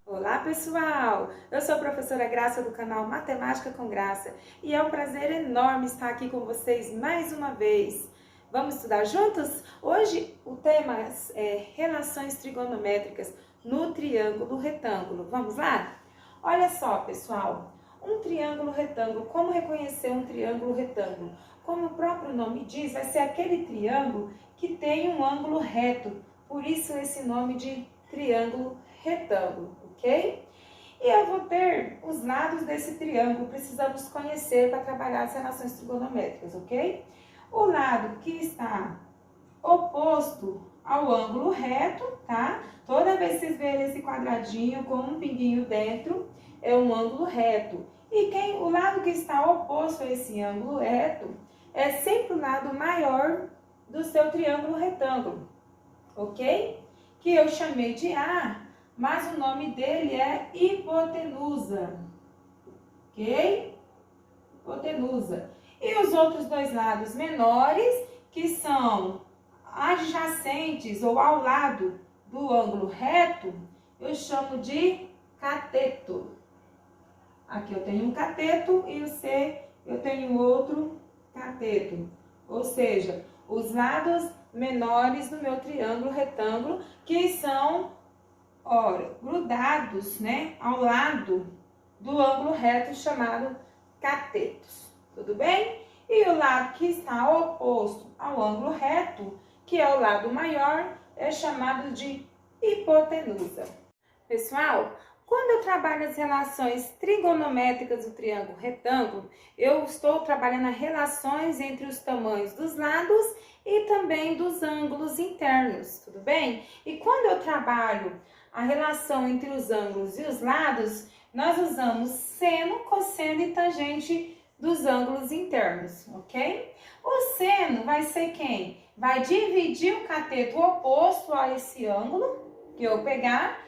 Olá pessoal, eu sou a professora Graça do canal Matemática com Graça e é um prazer enorme estar aqui com vocês mais uma vez. Vamos estudar juntos? Hoje o tema é relações trigonométricas no triângulo retângulo. Vamos lá? Olha só pessoal, um triângulo retângulo, como reconhecer um triângulo retângulo? Como o próprio nome diz, vai ser aquele triângulo que tem um ângulo reto, por isso esse nome de triângulo retângulo, ok? E eu vou ter os lados desse triângulo, precisamos conhecer para trabalhar as relações trigonométricas, ok? O lado que está oposto ao ângulo reto, tá? Toda vez que vocês verem esse quadradinho com um pinguinho dentro, é um ângulo reto. E o lado que está oposto a esse ângulo reto é sempre o lado maior do seu triângulo retângulo, ok? Que eu chamei de A, mas o nome dele é hipotenusa, ok? Hipotenusa. E os outros dois lados menores, que são adjacentes ou ao lado do ângulo reto, eu chamo de cateto. Aqui eu tenho um cateto e o C eu tenho outro cateto. Ou seja, os lados menores do meu triângulo retângulo, que são, ora, grudados, né, ao lado do ângulo reto chamado catetos. Tudo bem? E o lado que está oposto ao ângulo reto, que é o lado maior, é chamado de hipotenusa. Pessoal, quando eu trabalho as relações trigonométricas do triângulo retângulo, eu estou trabalhando as relações entre os tamanhos dos lados e também dos ângulos internos, tudo bem? E quando eu trabalho a relação entre os ângulos e os lados, nós usamos seno, cosseno e tangente dos ângulos internos, ok? O seno vai ser quem? Vai dividir o cateto oposto a esse ângulo que eu pegar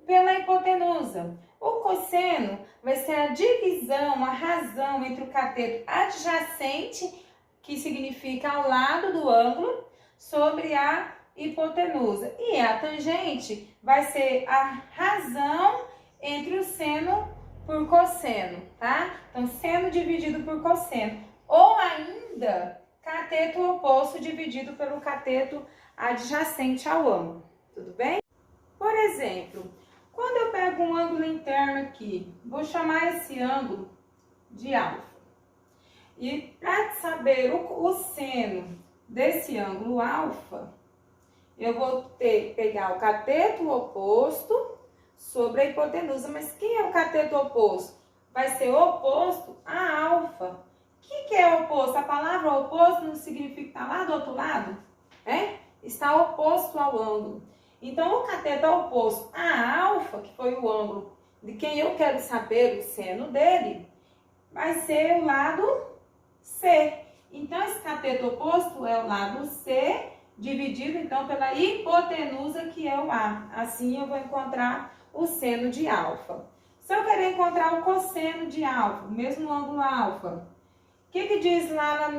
pela hipotenusa. O cosseno vai ser a divisão, a razão entre o cateto adjacente, que significa ao lado do ângulo, sobre a hipotenusa. E a tangente vai ser a razão entre o seno por cosseno, tá? Então, seno dividido por cosseno. Ou ainda, cateto oposto dividido pelo cateto adjacente ao ângulo. Tudo bem? Por exemplo, quando eu pego um ângulo interno aqui, vou chamar esse ângulo de alfa. E para saber o seno desse ângulo alfa, eu vou pegar o cateto oposto sobre a hipotenusa. Mas quem é o cateto oposto? Vai ser oposto a alfa. O que é oposto? A palavra oposto não significa que está lá do outro lado? Está oposto ao ângulo. Então, o cateto oposto a alfa, que foi o ângulo de quem eu quero saber o seno dele, vai ser o lado C. Então, esse cateto oposto é o lado C, dividido então pela hipotenusa, que é o A. Assim, eu vou encontrar o seno de alfa. Se eu querer encontrar o cosseno de alfa, o mesmo ângulo alfa, o que diz lá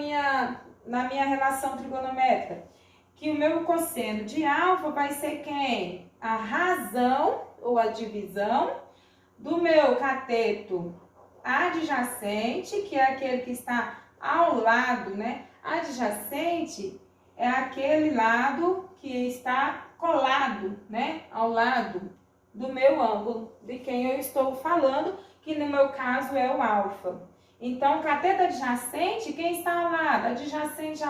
na minha relação trigonométrica? Que o meu cosseno de alfa vai ser quem? A razão ou a divisão do meu cateto adjacente, que é aquele que está ao lado, né? Adjacente é aquele lado que está colado, né? Ao lado do meu ângulo, de quem eu estou falando, que no meu caso é o alfa. Então, cateto adjacente, quem está ao lado? Adjacente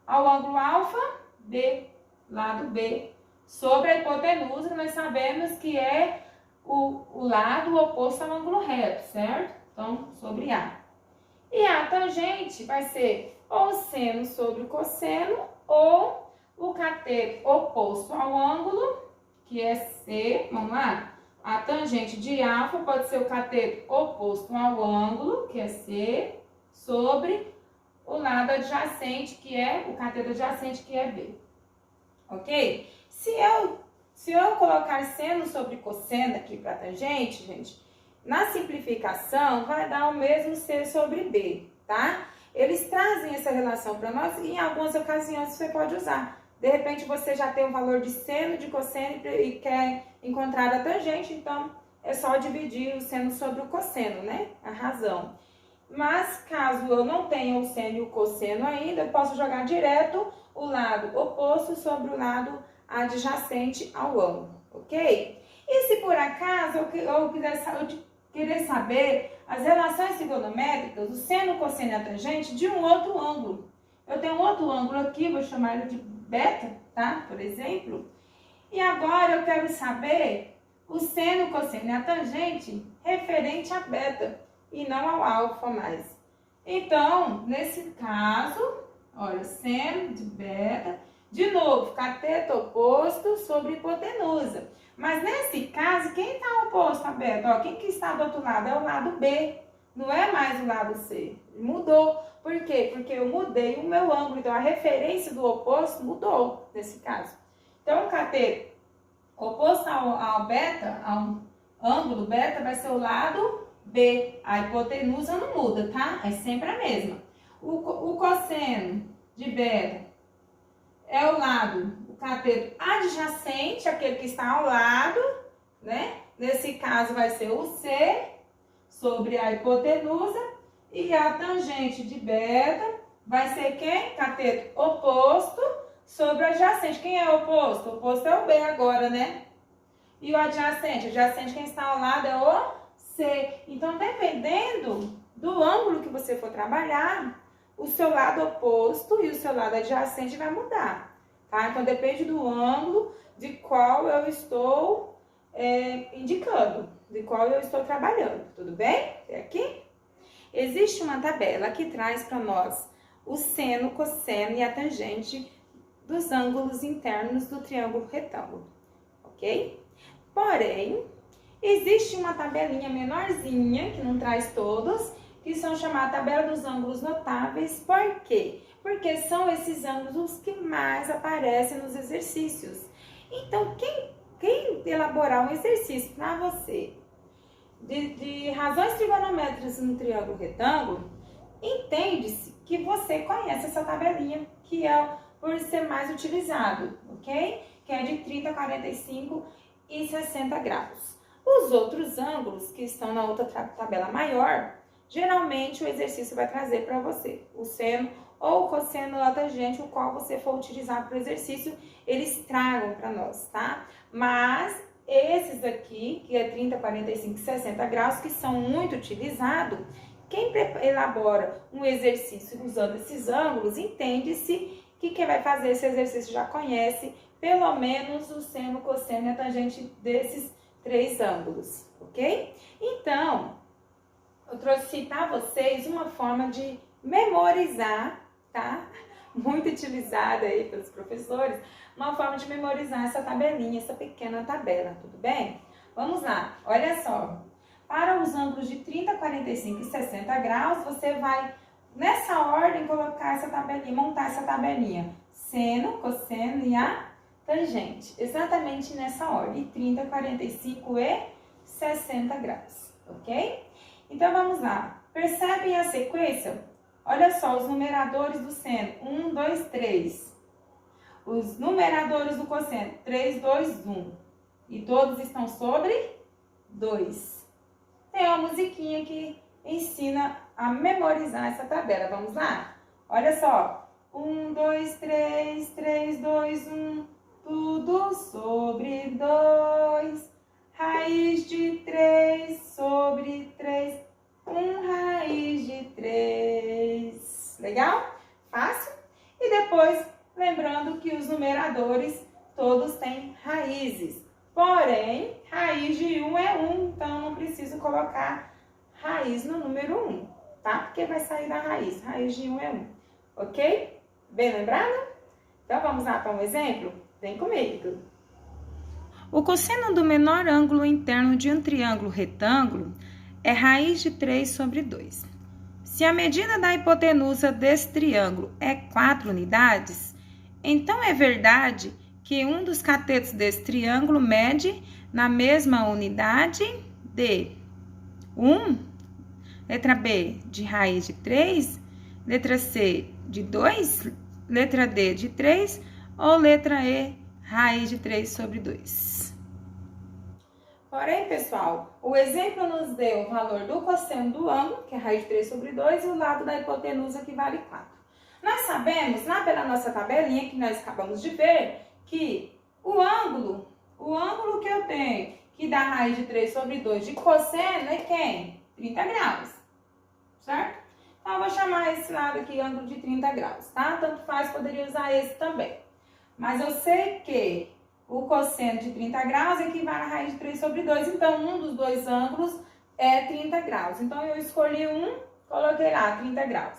ao ângulo alfa, B, lado B, sobre a hipotenusa, nós sabemos que é o lado oposto ao ângulo reto, certo? Então, sobre A. E a tangente vai ser ou seno sobre o cosseno, ou o cateto oposto ao ângulo, que é C, vamos lá? A tangente de alfa pode ser o cateto oposto ao ângulo, que é C, sobre o lado adjacente, que é o cateto adjacente, que é B. Ok? Se eu colocar seno sobre cosseno aqui para tangente, gente, na simplificação vai dar o mesmo C sobre B, tá? Eles trazem assim essa relação para nós e em algumas ocasiões você pode usar. De repente você já tem o valor de seno, de cosseno e quer encontrar a tangente, então é só dividir o seno sobre o cosseno, né? A razão. Mas caso eu não tenha o seno e o cosseno ainda, eu posso jogar direto o lado oposto sobre o lado adjacente ao ângulo, ok? E se por acaso eu querer saber as relações trigonométricas, o seno, o cosseno e a tangente de um outro ângulo. Eu tenho um outro ângulo aqui, vou chamar ele de beta, tá? Por exemplo. E agora eu quero saber o seno, o cosseno e a tangente referente a beta e não ao alfa mais. Então, nesse caso, olha, seno de beta, de novo, cateto oposto sobre hipotenusa. Mas nesse caso, quem está oposto a beta? Ó, quem que está do outro lado? É o lado B, não é mais o lado C. Mudou. Por quê? Porque eu mudei o meu ângulo, então a referência do oposto mudou nesse caso. Então, o cateto oposto ao beta, ao ângulo beta, vai ser o lado B. A hipotenusa não muda, tá? É sempre a mesma. O cosseno de beta é o lado, o cateto adjacente, aquele que está ao lado, né? Nesse caso vai ser o C sobre a hipotenusa. E a tangente de beta vai ser quem? Cateto oposto sobre o adjacente. Quem é o oposto? O oposto é o B agora, né? E o adjacente? O adjacente, quem está ao lado é o C. Então, dependendo do ângulo que você for trabalhar, o seu lado oposto e o seu lado adjacente vai mudar, tá? Então, depende do ângulo de qual eu estou indicando, de qual eu estou trabalhando, tudo bem? Até aqui? Existe uma tabela que traz para nós o seno, cosseno e a tangente dos ângulos internos do triângulo retângulo, ok? Porém, existe uma tabelinha menorzinha, que não traz todos, que são chamadas tabela dos ângulos notáveis. Por quê? Porque são esses ângulos que mais aparecem nos exercícios. Então, quem elaborar um exercício para você de razões trigonométricas no triângulo retângulo, entende-se que você conhece essa tabelinha, que é por ser mais utilizado, ok? Que é de 30, 45 e 60 graus. Os outros ângulos que estão na outra tabela maior, geralmente o exercício vai trazer para você o seno ou o cosseno ou a tangente, o qual você for utilizar para o exercício, eles tragam para nós, tá? Mas esses aqui, que é 30, 45 e 60 graus, que são muito utilizados, quem elabora um exercício usando esses ângulos, entende-se que quem vai fazer esse exercício já conhece pelo menos o seno, o cosseno e a tangente desses três ângulos, ok? Então, eu trouxe para vocês uma forma de memorizar, tá? Muito utilizada aí pelos professores, uma forma de memorizar essa tabelinha, essa pequena tabela, tudo bem? Vamos lá, olha só. Para os ângulos de 30, 45 e 60 graus, você vai, nessa ordem, colocar essa tabelinha, montar essa tabelinha. Seno, cosseno e a tangente. Exatamente nessa ordem, 30, 45 e 60 graus, ok? Então, vamos lá. Percebem a sequência? Olha só, os numeradores do seno, 1, 2, 3. Os numeradores do cosseno, 3, 2, 1. E todos estão sobre 2. Tem uma musiquinha que ensina a memorizar essa tabela. Vamos lá? Olha só. 1, 2, 3, 3, 2, 1. Tudo sobre 2. Raiz de 3 sobre 3. 1 raiz de 3. Legal? Fácil? E depois, lembrando que os numeradores todos têm raízes. Porém, raiz de 1 é 1, então não preciso colocar raiz no número 1, tá? Porque vai sair da raiz. Raiz de 1 é 1, ok? Bem lembrado? Então, vamos lá para um exemplo? Vem comigo. O cosseno do menor ângulo interno de um triângulo retângulo é raiz de 3 sobre 2. Se a medida da hipotenusa desse triângulo é 4 unidades, então é verdade que um dos catetos desse triângulo mede na mesma unidade de 1, letra B, de raiz de 3, letra C, de 2, letra D, de 3, ou letra E, raiz de 3 sobre 2. Porém, pessoal, o exemplo nos deu o valor do cosseno do ângulo, que é raiz de 3 sobre 2, e o lado da hipotenusa, que vale 4. Nós sabemos, lá pela nossa tabelinha, que nós acabamos de ver, que o ângulo que eu tenho, que dá raiz de 3 sobre 2 de cosseno, é quem? 30 graus, certo? Então, eu vou chamar esse lado aqui ângulo de 30 graus, tá? Tanto faz, poderia usar esse também. Mas eu sei que o cosseno de 30 graus equivale a raiz de 3 sobre 2, então um dos dois ângulos é 30 graus. Então, eu escolhi um, coloquei lá 30 graus.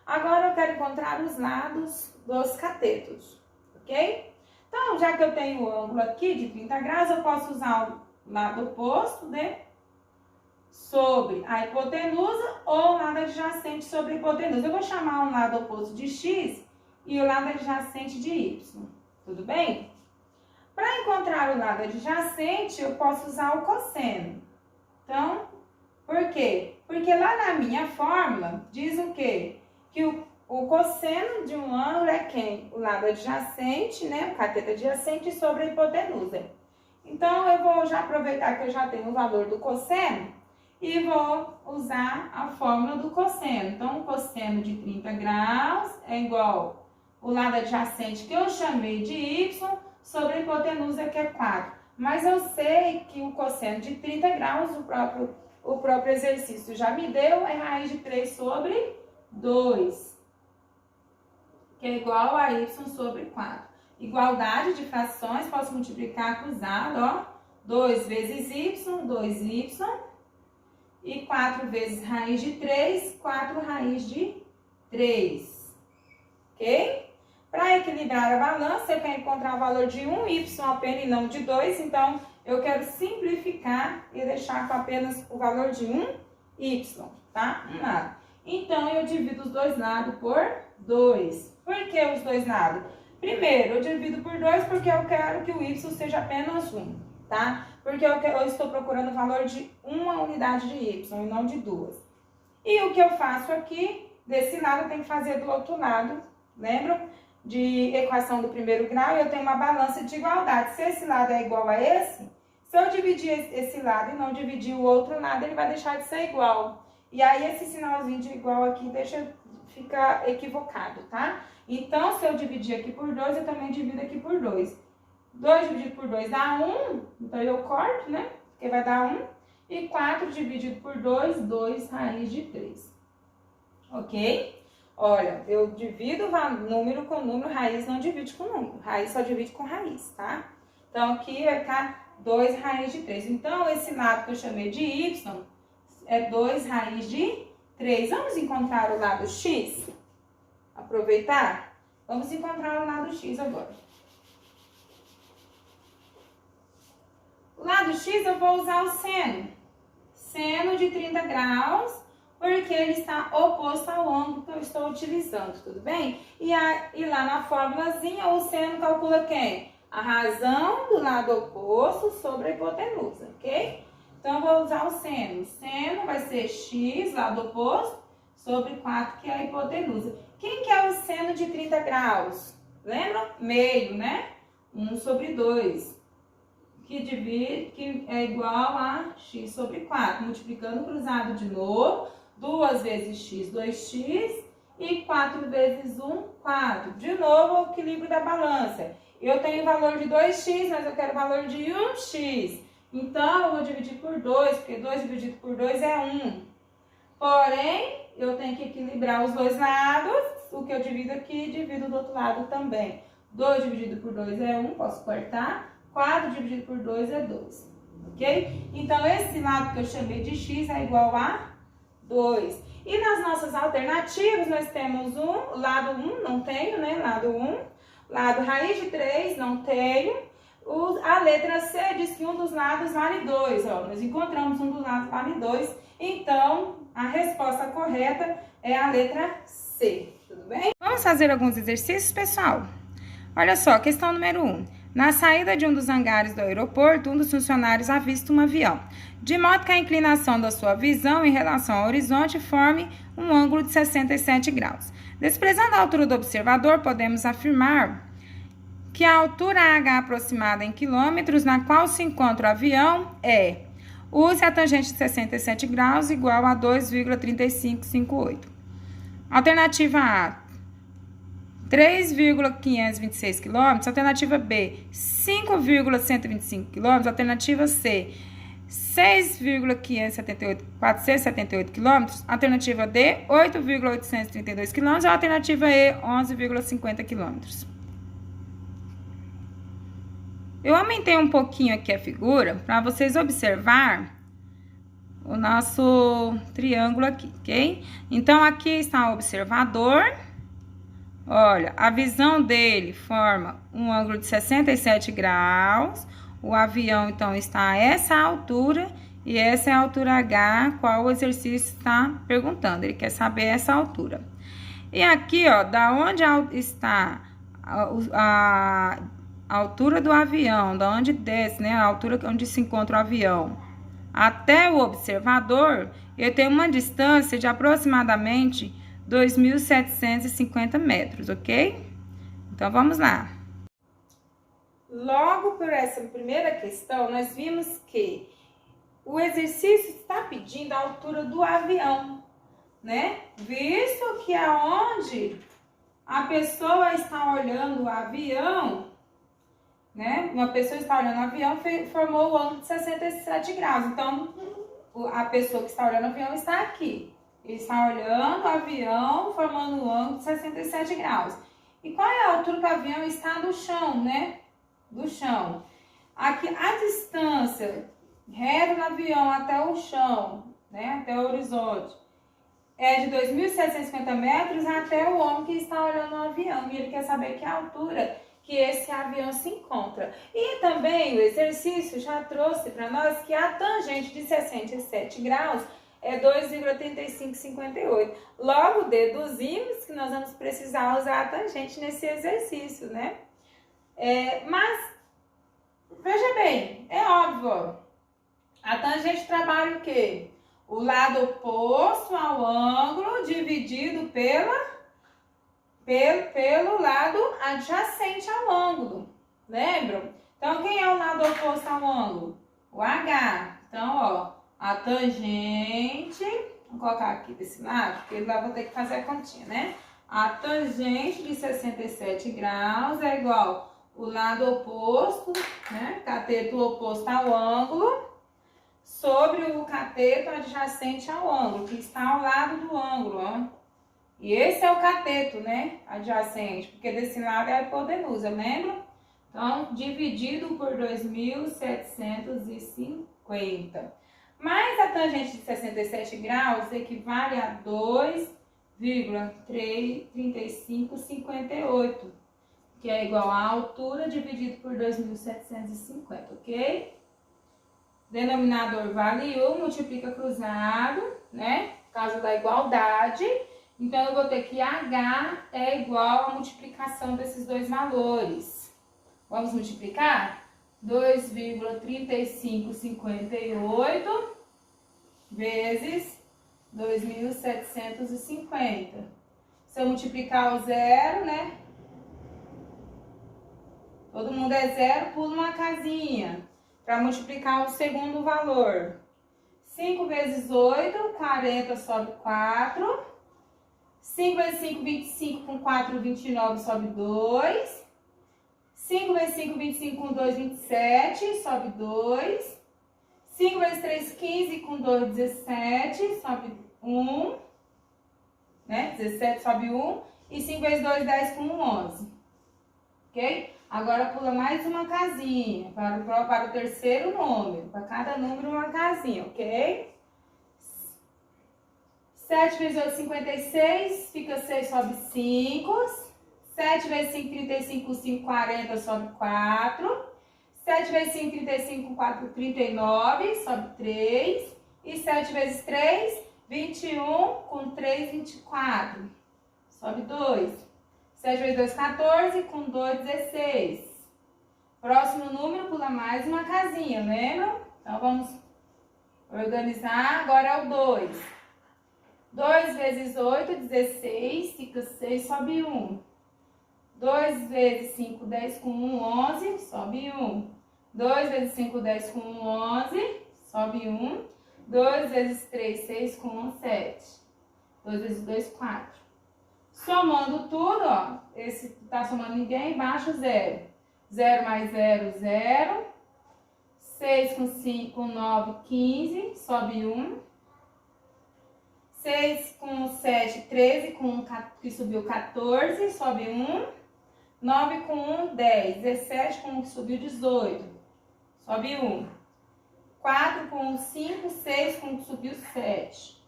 Agora, eu quero encontrar os lados dos catetos, ok? Então, já que eu tenho o ângulo aqui de 30 graus, eu posso usar o lado oposto, né? Sobre a hipotenusa ou o lado adjacente sobre a hipotenusa. Eu vou chamar um lado oposto de x e o lado adjacente de y, tudo bem? Para encontrar o lado adjacente, eu posso usar o cosseno. Então, por quê? Porque lá na minha fórmula diz o quê? Que o cosseno de um ângulo é quem? O lado adjacente, né? O cateto adjacente sobre a hipotenusa. Então, eu vou já aproveitar que eu já tenho o valor do cosseno e vou usar a fórmula do cosseno. Então, o cosseno de 30 graus é igual o lado adjacente que eu chamei de y sobre a hipotenusa, que é 4. Mas eu sei que o cosseno de 30 graus, o próprio exercício já me deu, é raiz de 3 sobre 2, que é igual a y sobre 4. Igualdade de frações, posso multiplicar cruzado, ó. 2 vezes y, 2y. E 4 vezes raiz de 3, 4 raiz de 3. Ok? Para equilibrar a balança, eu quero encontrar o valor de 1y apenas e não de 2. Então, eu quero simplificar e deixar com apenas o valor de 1y, tá? Um lado. Então, eu divido os dois lados por 2. Por que os dois lados? Primeiro, eu divido por 2 porque eu quero que o y seja apenas 1, tá? Porque eu estou procurando o valor de uma unidade de y e não de 2. E o que eu faço aqui, desse lado, eu tenho que fazer do outro lado. Lembram? De equação do primeiro grau, eu tenho uma balança de igualdade. Se esse lado é igual a esse, se eu dividir esse lado e não dividir o outro lado, ele vai deixar de ser igual. E aí, esse sinalzinho de igual aqui fica equivocado, tá? Então, se eu dividir aqui por 2, eu também divido aqui por 2. 2 dividido por 2 dá 1, então eu corto, né? Porque vai dar 1. E 4 dividido por 2, 2 raiz de 3. Ok? Olha, eu divido número com número, raiz não divide com número. Raiz só divide com raiz, tá? Então, aqui vai ficar 2 raiz de 3. Então, esse lado que eu chamei de y é 2 raiz de 3. Vamos encontrar o lado x? Aproveitar? Vamos encontrar o lado x agora. O lado x eu vou usar o seno. Seno de 30 graus, porque ele está oposto ao ângulo que eu estou utilizando, tudo bem? E lá na formulazinha, o seno calcula quem? A razão do lado oposto sobre a hipotenusa, ok? Então, eu vou usar o seno. Seno vai ser x, lado oposto, sobre 4, que é a hipotenusa. Quem que é o seno de 30 graus? Lembram? Meio, né? 1 sobre 2. Que é igual a x sobre 4. Multiplicando cruzado de novo. 2 vezes x, 2x. E 4 vezes 1, 4. De novo, o equilíbrio da balança. Eu tenho o valor de 2x, mas eu quero o valor de 1x. Então, eu vou dividir por 2, porque 2 dividido por 2 é 1. Porém, eu tenho que equilibrar os dois lados. O que eu divido aqui, divido do outro lado também. 2 dividido por 2 é 1, posso cortar. 4 dividido por 2 é 2, ok? Então, esse lado que eu chamei de x é igual a 2. E nas nossas alternativas, nós temos lado 1, não tenho, né? Lado 1. Lado raiz de 3, não tenho. A letra C diz que um dos lados vale 2, ó. Nós encontramos um dos lados vale 2. Então, a resposta correta é a letra C, tudo bem? Vamos fazer alguns exercícios, pessoal? Olha só, questão número 1. Na saída de um dos hangares do aeroporto, um dos funcionários avista um avião, de modo que a inclinação da sua visão em relação ao horizonte forme um ângulo de 67 graus. Desprezando a altura do observador, podemos afirmar que a altura H aproximada em quilômetros na qual se encontra o avião é: use a tangente de 67 graus igual a 2,3558. Alternativa A, 3,526 km, alternativa B, 5,125 km, alternativa C, 6,478 km, alternativa D, 8,832 km, alternativa E, 11,50 km. Eu aumentei um pouquinho aqui a figura para vocês observar o nosso triângulo aqui, ok? Então, aqui está o observador. Olha, a visão dele forma um ângulo de 67 graus. O avião, então, está a essa altura e essa é a altura H, qual o exercício está perguntando. Ele quer saber essa altura. E aqui, ó, da onde está a altura do avião, da onde desce, né? A altura onde se encontra o avião, até o observador, eu tenho uma distância de aproximadamente 2.750 metros, ok? Então, vamos lá. Logo por essa primeira questão, nós vimos que o exercício está pedindo a altura do avião, né? Visto que aonde a pessoa está olhando o avião, né? Uma pessoa está olhando o avião, formou o ângulo de 67 graus. Então, a pessoa que está olhando o avião está aqui. Ele está olhando o avião, formando um ângulo de 67 graus. E qual é a altura que o avião está do chão, né? Do chão. Aqui, a distância reta do avião até o chão, né? Até o horizonte, é de 2.750 metros até o homem que está olhando o avião. E ele quer saber que altura que esse avião se encontra. E também o exercício já trouxe para nós que a tangente de 67 graus é 2,3558. Logo, deduzimos que nós vamos precisar usar a tangente nesse exercício, né? Mas, veja bem, é óbvio, a tangente trabalha o quê? O lado oposto ao ângulo dividido pelo lado adjacente ao ângulo, lembram? Então, quem é o lado oposto ao ângulo? O H. Então, ó, a tangente, vou colocar aqui desse lado, porque lá vou ter que fazer a continha, né? A tangente de 67 graus é igual o lado oposto, né? Cateto oposto ao ângulo, sobre o cateto adjacente ao ângulo, que está ao lado do ângulo, ó. E esse é o cateto, né? Adjacente, porque desse lado é a hipotenusa, lembra? Então, dividido por 2.750. Mas a tangente de 67 graus equivale a 2,3558, que é igual à altura dividido por 2.750, ok? Denominador vale 1, multiplica cruzado, né? Por causa da igualdade. Então, eu vou ter que H é igual à multiplicação desses dois valores. Vamos multiplicar? 2,3558 vezes 2.750. Se eu multiplicar o zero, né? Todo mundo é zero, pula uma casinha. Para multiplicar o segundo valor. 5 vezes 8, 40, sobe 4. 5 vezes 5, 25, com 4, 29, sobe 2. 5 vezes 5, 25, com 2, 27, sobe 2. 5 vezes 3, 15, com 2, 17, sobe 1. Né? 17 sobe 1. E 5 vezes 2, 10, com 1, 11. Ok? Agora pula mais uma casinha para o terceiro número. Para cada número uma casinha, ok? 7 vezes 8, 56. Fica 6, sobe 5. 7 vezes 5, 35, 5, 40, sobe 4. 7 vezes 5, 35, 4, 39, sobe 3. E 7 vezes 3, 21, com 3, 24, sobe 2. 7 vezes 2, 14, com 2, 16. Próximo número, pula mais uma casinha, lembra? Então, vamos organizar. Agora é o 2. 2 vezes 8, 16. Fica 6, sobe 1. 2 vezes 5, 10 com 1, 11. Sobe 1. 2 vezes 5, 10 com 1, 11. Sobe 1. 2 vezes 3, 6 com 1, 7. 2 vezes 2, 4. Somando tudo, ó. Esse tá somando ninguém, baixa 0. 0 mais 0, 0. 6 com 5, 9, 15. Sobe 1. 6 com 7, 13. Com 1 que subiu 14. Sobe 1. 9 com 1, 10. 17 com 1 que subiu 18. Sobe 1. 4 com 1, 5. 6 com 1 que subiu 7.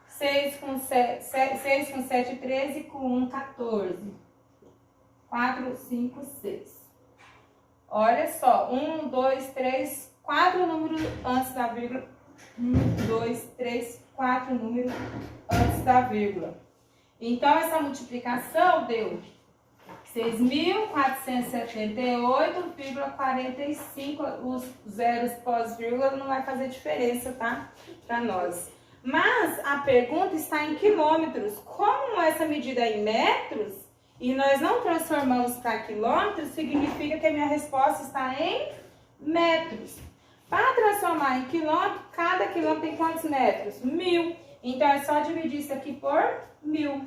6 com 7, 13. Com 1, 14. 4, 5, 6. Olha só. 1, 2, 3, 4 números antes da vírgula. 1, 2, 3, 4 números antes da vírgula. Então, essa multiplicação deu 6.478,45. Os zeros pós-vírgula não vai fazer diferença, tá? Para nós. Mas a pergunta está em quilômetros. Como essa medida é em metros e nós não transformamos para quilômetros, significa que a minha resposta está em metros. Para transformar em quilômetro, cada quilômetro tem quantos metros? 1000. Então, é só dividir isso aqui por 1000.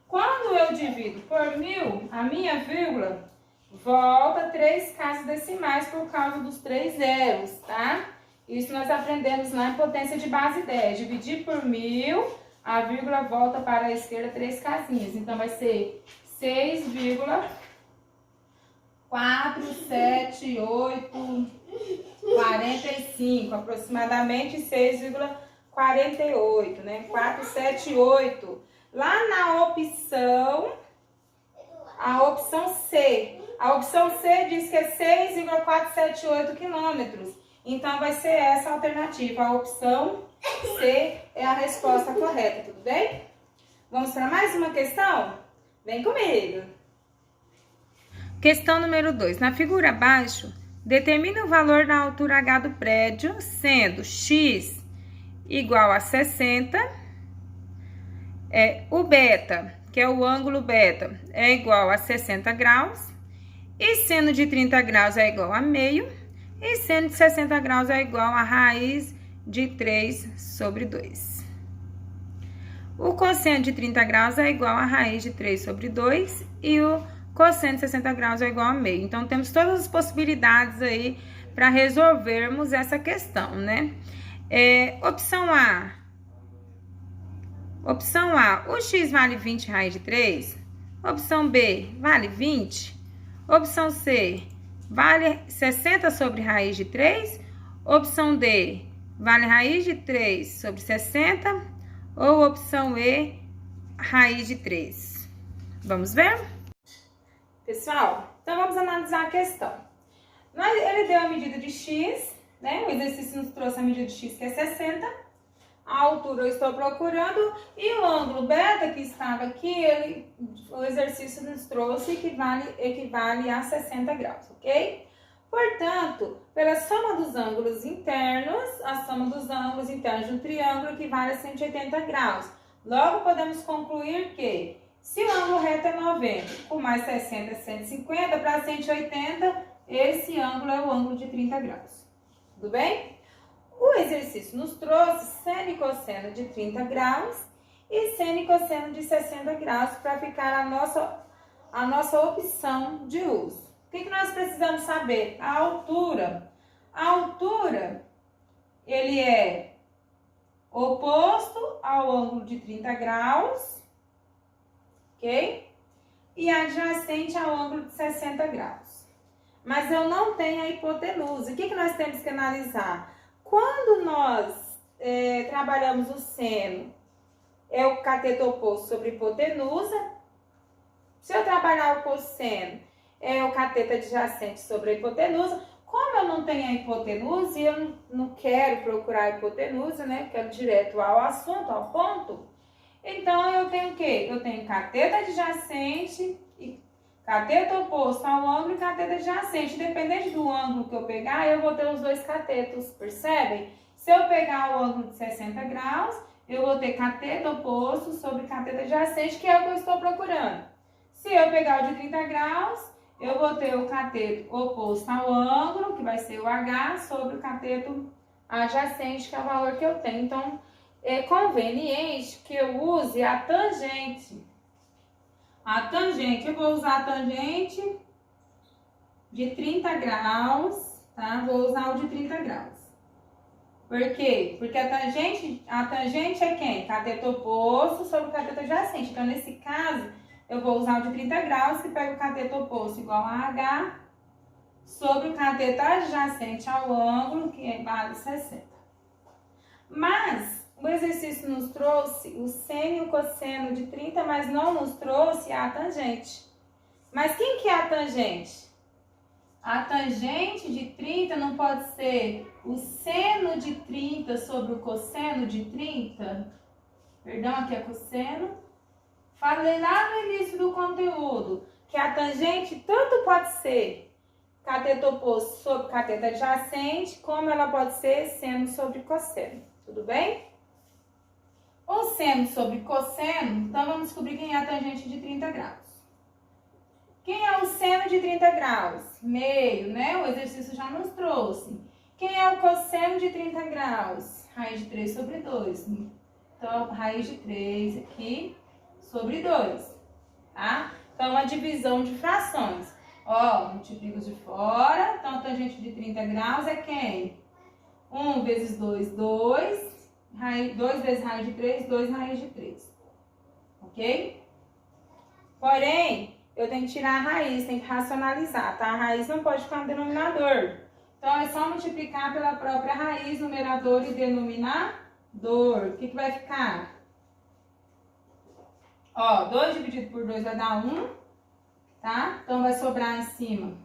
Quando eu divido por 1000, a minha vírgula volta 3 casas decimais por causa dos 3 zeros, tá? Isso nós aprendemos lá em potência de base 10. Dividir por 1000, a vírgula volta para a esquerda 3 casinhas. Então, vai ser 6,47845, aproximadamente 6,48, né? 478. Lá na opção, a opção C. A opção C diz que é 6,478 quilômetros. Então, vai ser essa a alternativa. A opção C é a resposta correta, tudo bem? Vamos para mais uma questão? Vem comigo. Questão número 2. Na figura abaixo, determina o valor da altura H do prédio, sendo x igual a 60. O beta, que é o ângulo beta, é igual a 60 graus. E seno de 30 graus é igual a meio. E seno de 60 graus é igual a raiz de 3 sobre 2. O cosseno de 30 graus é igual a raiz de 3 sobre 2. E o cosseno de 60 graus é igual a meio. Então, temos todas as possibilidades aí para resolvermos essa questão, né? Opção A. Opção A, o x vale 20 raiz de 3. Opção B, vale 20. Opção C, vale 60 sobre raiz de 3. Opção D, vale raiz de 3 sobre 60. Ou opção E, raiz de 3. Vamos ver? Pessoal, então vamos analisar a questão. Ele deu a medida de x, né? O exercício nos trouxe a medida de x, que é 60. A altura eu estou procurando e o ângulo beta que estava aqui, o exercício nos trouxe que equivale a 60 graus, ok? Portanto, pela soma dos ângulos internos, a soma dos ângulos internos de um triângulo equivale a 180 graus. Logo, podemos concluir que, se o ângulo reto é 90, por mais 60 é 150, para 180, esse ângulo é o ângulo de 30 graus. Tudo bem? O exercício nos trouxe seno e cosseno de 30 graus e seno e cosseno de 60 graus para ficar a nossa opção de uso. O que nós precisamos saber? A altura. A altura, ele é oposto ao ângulo de 30 graus, ok? E adjacente ao ângulo de 60 graus. Mas eu não tenho a hipotenusa. O que nós temos que analisar? Quando nós trabalhamos o seno, é o cateto oposto sobre hipotenusa. Se eu trabalhar o cosseno, é o cateto adjacente sobre a hipotenusa. Como eu não tenho a hipotenusa e eu não quero procurar a hipotenusa, né? Quero direto ao assunto, ao ponto. Então, eu tenho o quê? Eu tenho cateto adjacente cateto oposto ao ângulo e cateto adjacente. Dependente do ângulo que eu pegar, eu vou ter os dois catetos, percebem? Se eu pegar o ângulo de 60 graus, eu vou ter cateto oposto sobre cateto adjacente, que é o que eu estou procurando. Se eu pegar o de 30 graus, eu vou ter o cateto oposto ao ângulo, que vai ser o H, sobre o cateto adjacente, que é o valor que eu tenho. Então, é conveniente que eu use a tangente. A tangente, eu vou usar a tangente de 30 graus, tá? Vou usar o de 30 graus. Por quê? Porque a tangente é quem? Cateto oposto sobre o cateto adjacente. Então, nesse caso, eu vou usar o de 30 graus, que pega o cateto oposto igual a H, sobre o cateto adjacente ao ângulo, que vale 60. Mas o exercício nos trouxe o seno e o cosseno de 30, mas não nos trouxe a tangente. Mas quem que é a tangente? A tangente de 30 não pode ser o seno de 30 sobre o cosseno de 30? Perdão, aqui é cosseno. Falei lá no início do conteúdo que a tangente tanto pode ser cateto oposto sobre cateto adjacente, como ela pode ser seno sobre cosseno. Tudo bem? O seno sobre cosseno, então vamos descobrir quem é a tangente de 30 graus. Quem é o seno de 30 graus? Meio, né? O exercício já nos trouxe. Quem é o cosseno de 30 graus? Raiz de 3 sobre 2. Então, raiz de 3 aqui sobre 2, tá? Então, uma divisão de frações. Ó, multiplico de fora. Então, a tangente de 30 graus é quem? 1 vezes 2, 2. 2 vezes raiz de 3, 2 raiz de 3. Ok? Porém, eu tenho que tirar a raiz, tem que racionalizar, tá? A raiz não pode ficar no denominador. Então, é só multiplicar pela própria raiz, numerador e denominador. O que vai ficar? Ó, 2 dividido por 2 vai dar 1, tá? Então, vai sobrar em cima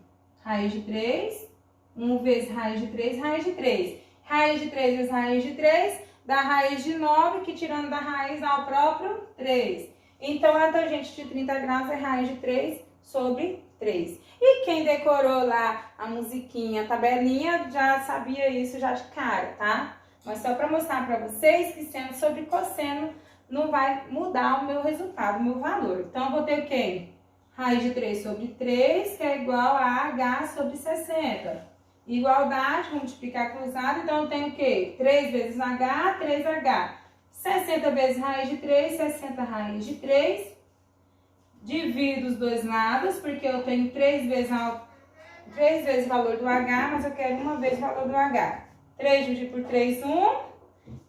raiz de 3. 1 vezes raiz de 3, raiz de 3. Raiz de 3 vezes raiz de 3 dá raiz de 9, que tirando da raiz dá o próprio 3. Então, a tangente de 30 graus é raiz de 3 sobre 3. E quem decorou lá a musiquinha, a tabelinha, já sabia isso já de cara, tá? Mas só para mostrar para vocês que seno sobre cosseno não vai mudar o meu resultado, o meu valor. Então, eu vou ter o quê? Raiz de 3 sobre 3, que é igual a H sobre 60. Igualdade, multiplicar cruzado, então eu tenho o quê? 3 vezes H, 3H. 60 vezes raiz de 3, 60 raiz de 3. Divido os dois lados, porque eu tenho 3 vezes o valor do H, mas eu quero 1 vez o valor do H. 3 dividido por 3, 1.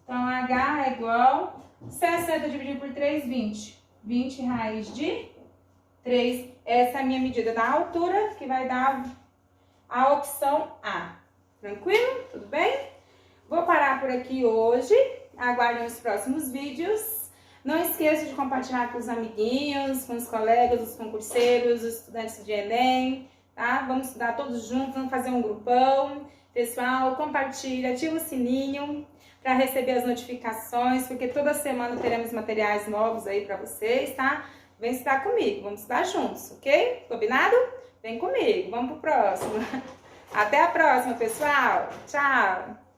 Então, H é igual 60 dividido por 3, 20. 20 raiz de 3. Essa é a minha medida da altura, que vai dar a opção A. Tranquilo? Tudo bem? Vou parar por aqui hoje. Aguardem os próximos vídeos. Não esqueça de compartilhar com os amiguinhos, com os colegas, os concurseiros, os estudantes de Enem, tá? Vamos estudar todos juntos, vamos fazer um grupão. Pessoal, compartilha, ativa o sininho para receber as notificações, porque toda semana teremos materiais novos aí para vocês, tá? Vem estudar comigo, vamos estudar juntos, ok? Combinado? Vem comigo, vamos pro próximo. Até a próxima, pessoal. Tchau!